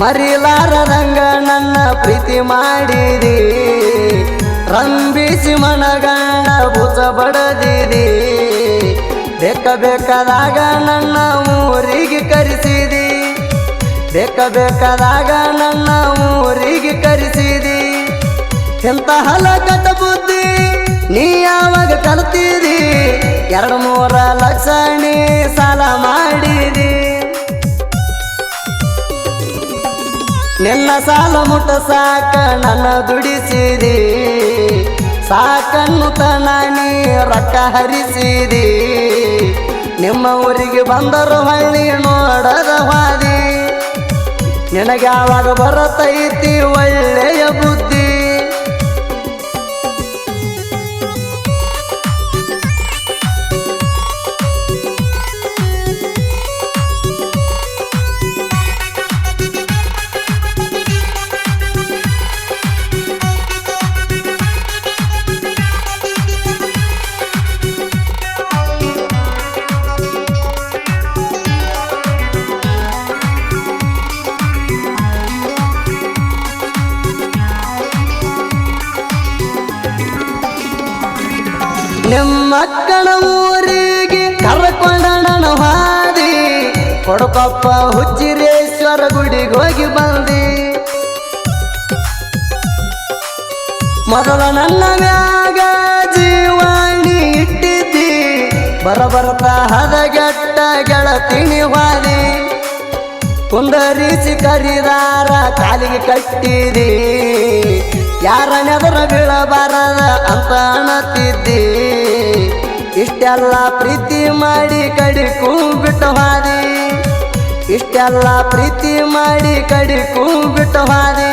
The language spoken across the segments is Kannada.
ಮರಿಲಾರದಂಗ ನನ್ನ ಪ್ರೀತಿ ಮಾಡಿದಿ ರಂಬಿಸಿ ಮನಗಂಡ ಭುಜ ಬಡದಿದಿ ಬೇಕಾದಾಗ ನನ್ನ ಊರಿಗೆ ಕರೆಸಿದಿ ಬೇಕಾದಾಗ ನನ್ನ ಊರಿಗೆ ಕರೆಸಿದಿ ಎಂತ ಹಲಕಟ ಬುದ್ಧಿ ನೀ ಯಾವಾಗ ಕಲ್ತಿದಿ 2-3 ಲಕ್ಷ ನೀ ಸಾಲ ಮಾಡಿದಿ ನಿನ್ನ ಸಾಲ ಮುಟ್ಟ ಸಾಕ ನನ್ನ ದುಡಿಸಿದಿ ಸಾಕನ್ನುತನ ನೀ ರೊಕ್ಕ ಹರಿಸಿದಿ ನಿಮ್ಮ ಊರಿಗೆ ಬಂದರು ಹಳ್ಳಿ ನೋಡದ ಹಾದಿ ನಿನಗೆ ಯಾವಾಗ ಬರತೈತಿ ಒಳ್ಳೆಯ ಬುದ್ಧಿ ನಿಮ್ಮಕ್ಕನ ಊರಿಗೆ ಕರ್ಕೊಂಡ ನನ್ನ ಹಾದಿ ಕೊಡಕೊಪ್ಪ ಹುಚ್ಚಿರೇಶ್ವರ ಗುಡಿಗೆ ಹೋಗಿ ಬಂದಿ ಮೊದಲ ನನ್ನ ಮ್ಯಾಗ ಜೀವಾಣಿ ಇಟ್ಟಿದ್ದಿ ಬರಬರ್ತ ಹದಗೆಟ್ಟ ಗೆಳತಿನಿ ಹಾದಿ ಕುಂದರಿಸಿ ಕರಿದಾರ ಕಾಲಿಗೆ ಕಟ್ಟಿದಿ ಯಾರ ನೆದರ ಬೀಳಬಾರದ ಅಂತ ಅನ್ನತಿದ್ದಿ ಇಷ್ಟೆಲ್ಲ ಪ್ರೀತಿ ಮಾಡಿ ಕಡಿಕೂ ಬಿಟ್ಟು ಹಾದಿ ಇಷ್ಟೆಲ್ಲ ಪ್ರೀತಿ ಮಾಡಿ ಕಡಿಕೂ ಬಿಟ್ಟು ಹಾದಿ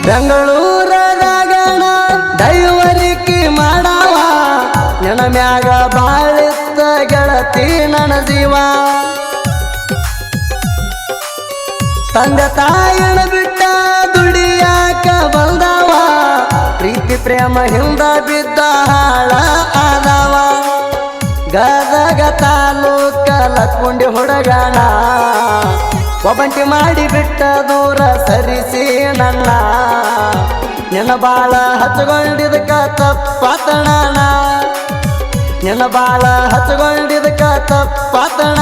ಬೆಂಗಳೂರದಾಗಣ ಡೈವರಿಕಿ ಮಾಡವ ನನ್ನ ಮ್ಯಾಗ ಬಾಳಿತ್ತ ಗೆಳತಿ ನನ್ನ ಜೀವ ತಂದೆ ತಾಯನ ಬಿಟ್ಟ ದುಡಿಯಾಕ ಬಂದವ ಪ್ರೀತಿ ಪ್ರೇಮ ಹಿಂದ ಬಿದ್ದ ಹಾಳ ಆದವ ಗದಗ ತಾಲೂಕ ಲಕ್ಕೊಂಡಿ ಹುಡುಗಣ ಒಬ್ಬಂಟಿ ಮಾಡಿ ಬಿಟ್ಟ ದೂರ ಸರಿಸಿ ನನ್ನ ನಿನ್ನ ಬಾಳ ಹಚ್ಕೊಂಡಿದಕ್ಕ ತಪ್ಪಾತಣ ನಿನ್ನ ಬಾಳ ಹಚ್ಕೊಂಡಿದಕ್ಕ ತಪ್ಪಾತಣ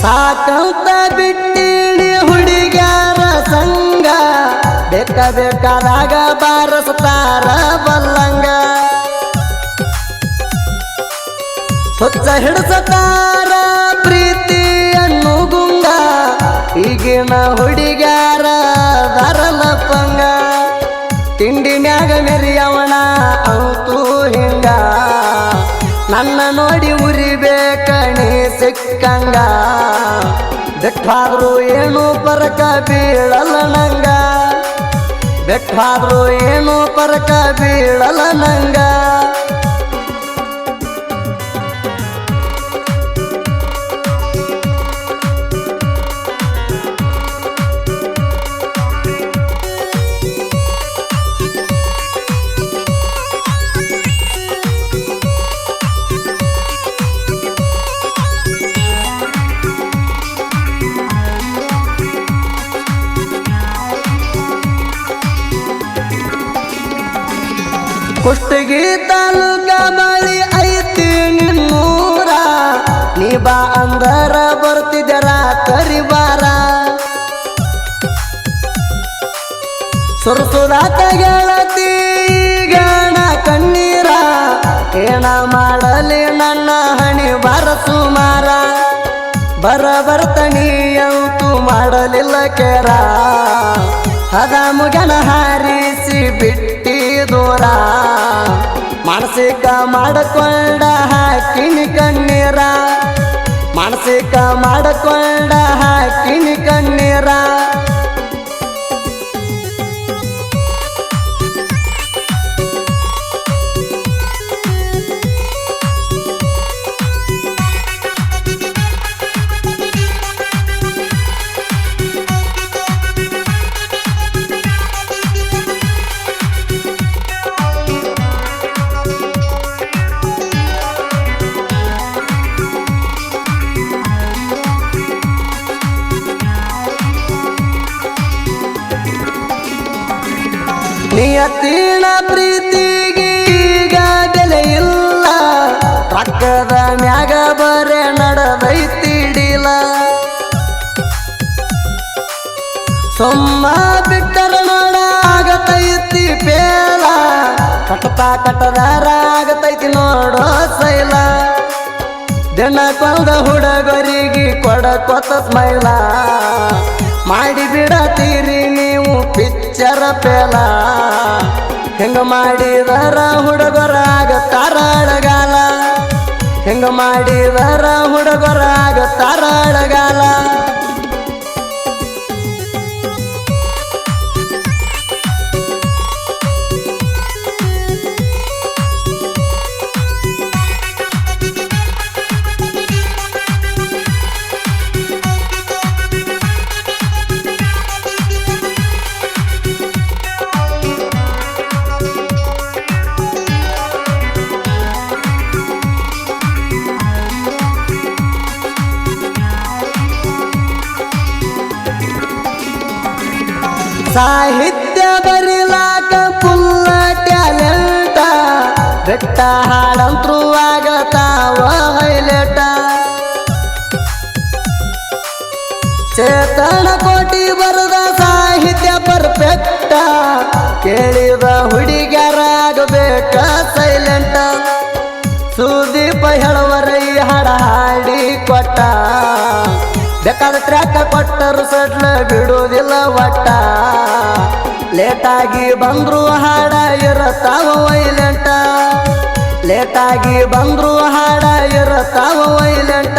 ಸಾಕಂತ ಬಿಟ್ಟಿಣಿ ಹುಡುಗ್ಯಾರ ಸಂಗ ಬೇಕಾದಾಗ ಬಾರಸ್ತಾರ ಬಲ್ಲಂಗ ಹೊಚ್ಚ ಹಿಡಿಸತಾರ ಪ್ರೀತಿಯನ್ನು ಗುಂಗ ಈಗಿನ ಹುಡುಗ್ಯಾರ ದರಲ ಪಂಗ ತಿಂಡಿ ಮ್ಯಾಗ ಮೆರಿಯವಣ ಅಂತೂ ಹಿಂಗ ನನ್ನ ನೋಡಿ ಉರಿಬೇಕಣಿ ಸಿಕ್ಕಂಗ ಬೆಟ್ಟಾದ್ರು ಏನು ಪರಕ ಬೀಳಲ್ಲ ನಂಗ ಬೆಟ್ಟಾದ್ರು ಏನು ಪರಕ ಬೀಳಲ್ಲ ನಂಗ ಕುಷ್ಟಗಿ ತಾಲೂಕ ಬಳಿ ಐತಿ ನಿನ್ನೂರ ಬಾ ಅಂದರ ಬರ್ತಿದ್ದೆ ರಾತ್ರಿ ಬಾರ ಸುರಸುರಾಟ ಗೆಳತಿ ಗಣ ಕಣ್ಣೀರ ಏನ ಮಾಡಲಿ ನನ್ನ ಹಣಿ ಬಾರ ಸುಮಾರ ಬರ್ತಣಿಯಂತೂ ಮಾಡಲಿಲ್ಲ ಕೇರ ಅದ ಮುಗನ ಹಾರಿಸಿ ಬಿಟ್ಟಿ ದೂರ ಮಾನಸಿಕ ಮಾಡಿಕೊಂಡ ಹಾಕಿನಿ ಕಣ್ಣೀರ ಮಾನಸಿಕ ಮಾಡಿಕೊಂಡ ಹಾಕಿನಿ ಕಣ್ಣೀರ ನಿಯತ್ತಿನ ಪ್ರೀತಿಗೀಗ ಬೆಲೆ ಇಲ್ಲ ರೊಕ್ಕದ ಮ್ಯಾಗ ಬರೆ ನಡೆದೈತಿಡಿಲ ಸೊಮ್ಮ ಬಿಟ್ಟರ ನೋಡ ಆಗತೈತಿ ಪೇಲ ಕಟ್ಟದಾರ ಆಗತೈತಿ ನೋಡೋ ಸೈಲ ದಿನ ಕೊಂದ ಹುಡುಗರಿಗೆ ಕೊಡಕೊತ ಸ್ಮೈಲ ಮಾಡಿ ಬಿಡತೀರಿ ನೀವು ಪಿಚ್ಚರ ಪೇಲ ಹೆಂಗ ಮಾಡಿದರ ಹುಡುಗರಾಗತ್ತಾರ ಅಳಗಾಲ ಹೆಂಗ ಮಾಡಿದರ ಹುಡುಗರಾಗತ್ತಾರ ಅಳಗಾಲ ಸಾಹಿತ್ಯ ಬರಿಲಾಕ ಫುಲ್ಲ ಟ್ಯಾಲೆಂಟ ಬೆಟ್ಟ ಹಾಡಂತ್ರು ಆಗತಾವ ಹೈಲೇಟ ಚೇತನ ಕೋಟಿ ಬರದ ಸಾಹಿತ್ಯ ಪರ್ಫೆಕ್ಟ ಕೇಳಿದ ಹುಡುಗರಾಗಬೇಕ ಸೈಲೆಂಟ ಸುದೀಪ ಹೇಳುವರೈ ಹಾಡ ಹಾಡಿ ಕೊಟ್ಟ ಬೇಕಾದ ಟ್ರ್ಯಾಕ ಕೊಟ್ಟರು ಸಡ್ಲ ಬಿಡುವುದಿಲ್ಲ ಒಟ್ಟ ಲೇಟಾಗಿ ಬಂದ್ರು ಹಾಡ ಇರತಾವ ವೈಲೆಂಟ ಲೇಟಾಗಿ ಬಂದ್ರು ಹಾಡ ಇರತಾವ ವೈಲೆಂಟ